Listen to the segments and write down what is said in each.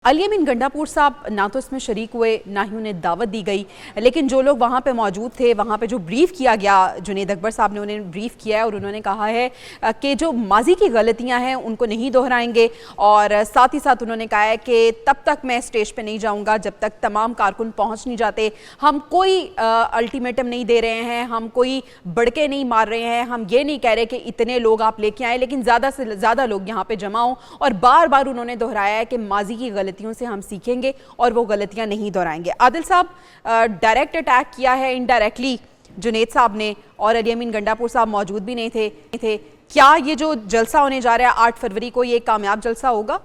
अली अमीन गंडापुर साहब ना तो इसमें शरीक हुए, ना ही उन्हें दावत दी गई, लेकिन जो लोग वहाँ पे मौजूद थे, वहाँ पे जो ब्रीफ़ किया गया, जुनैद अकबर साहब ने उन्हें ब्रीफ़ किया है और उन्होंने कहा है कि जो माजी की गलतियाँ हैं उनको नहीं दोहराएंगे। और साथ ही साथ उन्होंने कहा है कि तब तक मैं स्टेज पे नहीं जाऊँगा जब तक तमाम कारकुन पहुँच नहीं जाते। हम कोई अल्टीमेटम नहीं दे रहे हैं, हम कोई बड़के नहीं मार रहे हैं, हम ये नहीं कह रहे कि इतने लोग आप लेके आए, लेकिन ज़्यादा से ज़्यादा लोग यहाँ पर जमा हों। और बार बार उन्होंने दोहराया है कि माजी की गलतियों से हम सीखेंगे और वो गलतियां नहीं दोहराएंगे। आदिल साहब, डायरेक्ट अटैक किया है इनडायरेक्टली जुनैद साहब ने, और अली अमीन गंडापुर साहब मौजूद भी नहीं थे। क्या ये जो जलसा होने जा रहा है 8 फरवरी को, ये कामयाब जलसा होगा?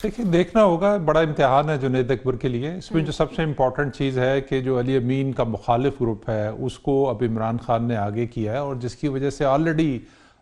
देखिए, देखना होगा, बड़ा इम्तिहान है जुनैद अकबर के लिए। इसमें जो सबसे इम्पॉर्टेंट चीज़ है कि जो अली अमीन का मुखालिफ ग्रुप है उसको अब इमरान खान ने आगे किया है, और जिसकी वजह से ऑलरेडी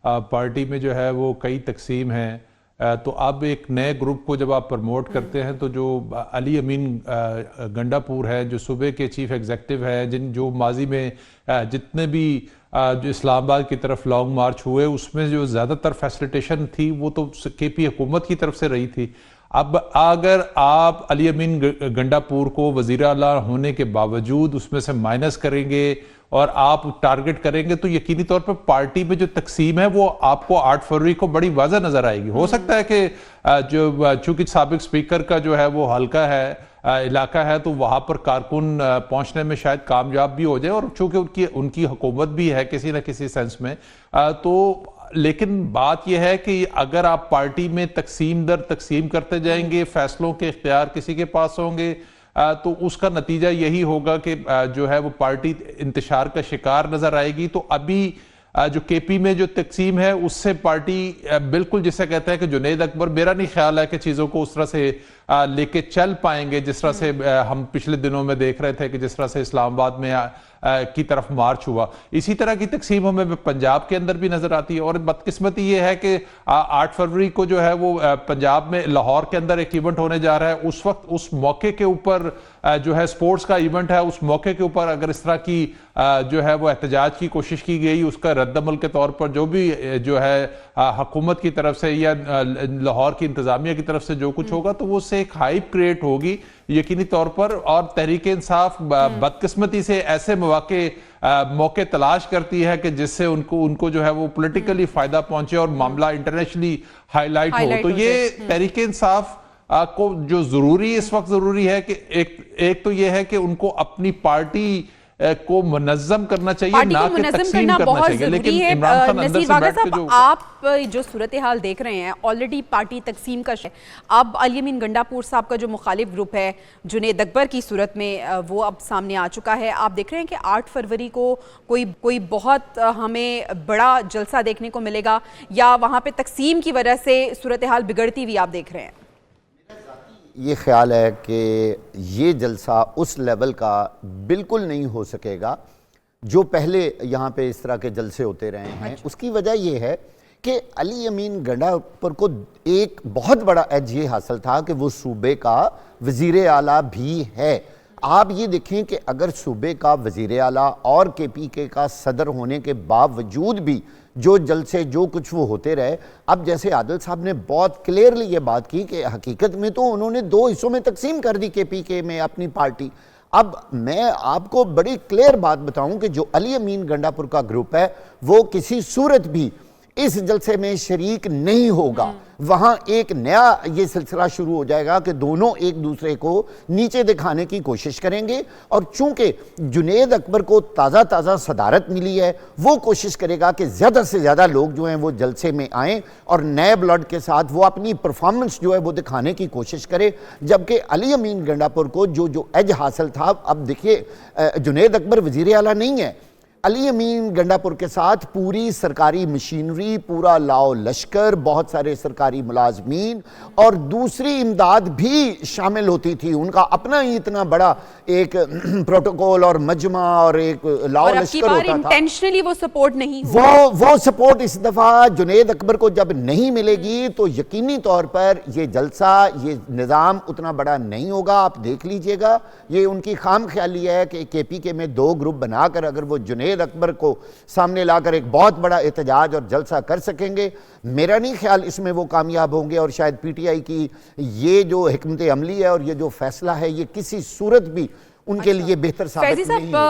पार्टी में जो है वो कई तकसीम हैं। तो अब एक नए ग्रुप को जब आप प्रमोट करते हैं तो जो अली अमीन गंडापुर है, जो सूबे के चीफ एग्जेक्टिव है, जो माजी में जितने भी जो इस्लामाबाद की तरफ लॉन्ग मार्च हुए उसमें जो ज़्यादातर फैसिलिटेशन थी वो तो केपी हुकूमत की तरफ से रही थी। अब अगर आप अली अमीन गंडापुर को वज़ीर आला होने के बावजूद उसमें से माइनस करेंगे और आप टारगेट करेंगे तो यकीनी तौर पर पार्टी में जो तकसीम है वो आपको 8 फरवरी को बड़ी वाज़ह नजर आएगी। हो सकता है कि जो चूंकि साबिक स्पीकर का जो है वो हल्का है, इलाका है, तो वहां पर कारकुन पहुंचने में शायद कामयाब भी हो जाए, और चूंकि उनकी हुकूमत भी है किसी न किसी सेंस में, तो लेकिन बात यह है कि अगर आप पार्टी में तकसीम दर तकसीम करते जाएंगे, फैसलों के इख्तियार किसी के पास होंगे, तो उसका नतीजा यही होगा कि जो है वो पार्टी इंतशार का शिकार नजर आएगी। तो अभी जो केपी में जो तकसीम है उससे पार्टी बिल्कुल, जिसे कहते हैं कि जुनैद अकबर, मेरा नहीं ख्याल है कि चीज़ों को उस तरह से लेके चल पाएंगे जिस तरह से हम पिछले दिनों में देख रहे थे कि जिस तरह से इस्लामाबाद में की तरफ मार्च हुआ। इसी तरह की तकसीम हमें पंजाब के अंदर भी नजर आती है। और बदकिस्मती ये है कि 8 फरवरी को जो है वो पंजाब में लाहौर के अंदर एक इवेंट होने जा रहा है। उस वक्त उस मौके के ऊपर जो है स्पोर्ट्स का इवेंट है, उस मौके के ऊपर अगर इस तरह की जो है वो एहतजाज की कोशिश की गई, उसका रद्दमल के तौर पर जो भी जो है हुकूमत की तरफ से या लाहौर की इंतजामिया की तरफ से जो कुछ होगा, तो वो उससे एक हाइप क्रिएट होगी यकीनी तौर पर। और तहरीक इंसाफ बदकिस्मती से ऐसे मौके तलाश करती है कि जिससे उनको जो है वो पॉलिटिकली फायदा पहुंचे और मामला इंटरनेशनली हाईलाइट हो। तो ये तहरीक इंसाफ को जो जरूरी इस वक्त जरूरी है कि एक तो ये है कि उनको अपनी पार्टी को मुनज़्ज़म करना चाहिए, ना कि तकसीम करना चाहिए। लेकिन इमरान खान अंदर से बैठ के जो आप जो सूरत हाल देख रहे हैं, ऑलरेडी पार्टी तकसीम का है। अब अली अमीन गंडापुर साहब का जो मुखालिफ ग्रुप है जुनैद अकबर की सूरत में, वो अब सामने आ चुका है। आप देख रहे हैं कि 8 फरवरी को कोई बहुत हमें बड़ा जलसा देखने को मिलेगा, या वहाँ पे तकसीम की वजह से सूरत हाल बिगड़ती हुई आप देख रहे हैं? ये ख्याल है कि ये जलसा उस लेवल का बिल्कुल नहीं हो सकेगा जो पहले यहाँ पे इस तरह के जलसे होते रहे हैं। उसकी वजह ये है कि अली अमीन गंडापुर को एक बहुत बड़ा एज ये हासिल था कि वो सूबे का वज़ीर आला भी है। आप ये देखें कि अगर सूबे का वज़ीर आला और KPK का सदर होने के बावजूद भी जो जलसे जो कुछ वो होते रहे, अब जैसे आदिल साहब ने बहुत क्लियरली ये बात की कि हकीकत में तो उन्होंने 2 हिस्सों में तकसीम कर दी KPK में अपनी पार्टी। अब मैं आपको बड़ी क्लियर बात बताऊं कि जो अली अमीन गंडापुर का ग्रुप है वो किसी सूरत भी इस जलसे में शरीक नहीं होगा। वहां एक नया ये सिलसिला शुरू हो जाएगा कि दोनों एक दूसरे को नीचे दिखाने की कोशिश करेंगे। और चूंकि जुनैद अकबर को ताज़ा ताज़ा सदारत मिली है, वो कोशिश करेगा कि ज़्यादा से ज़्यादा लोग जो हैं वो जलसे में आएँ और नए ब्लड के साथ वो अपनी परफॉर्मेंस जो है वो दिखाने की कोशिश करे। जबकि अली अमीन गंडापुर को जो एज हासिल था, अब देखिए जुनैद अकबर वज़ीर आला नहीं है, अली अमीन गंडापुर के साथ पूरी सरकारी मशीनरी, पूरा लाओ लश्कर, बहुत सारे सरकारी मुलाजमीन और दूसरी इमदाद भी शामिल होती थी। उनका अपना ही इतना बड़ा एक प्रोटोकॉल और मजमा और एक लाओ लश्कर होता था। इंटेंशनली वो सपोर्ट नहीं, वो सपोर्ट इस दफा जुनैद अकबर को जब नहीं मिलेगी तो यकीनी तौर पर ये जलसा, ये निज़ाम उतना बड़ा नहीं होगा। आप देख लीजिएगा, ये उनकी खाम ख्याली है कि KPK में 2 ग्रुप बनाकर अगर वो जुनैद जुनैद अकबर को सामने लाकर एक बहुत बड़ा एहतजाज और जलसा कर सकेंगे। मेरा नहीं ख्याल इसमें वो कामयाब होंगे और शायद पीटीआई की ये जो हिकमत अमली है और ये जो फैसला है ये किसी सूरत भी उनके लिए बेहतर साबित नहीं होगा।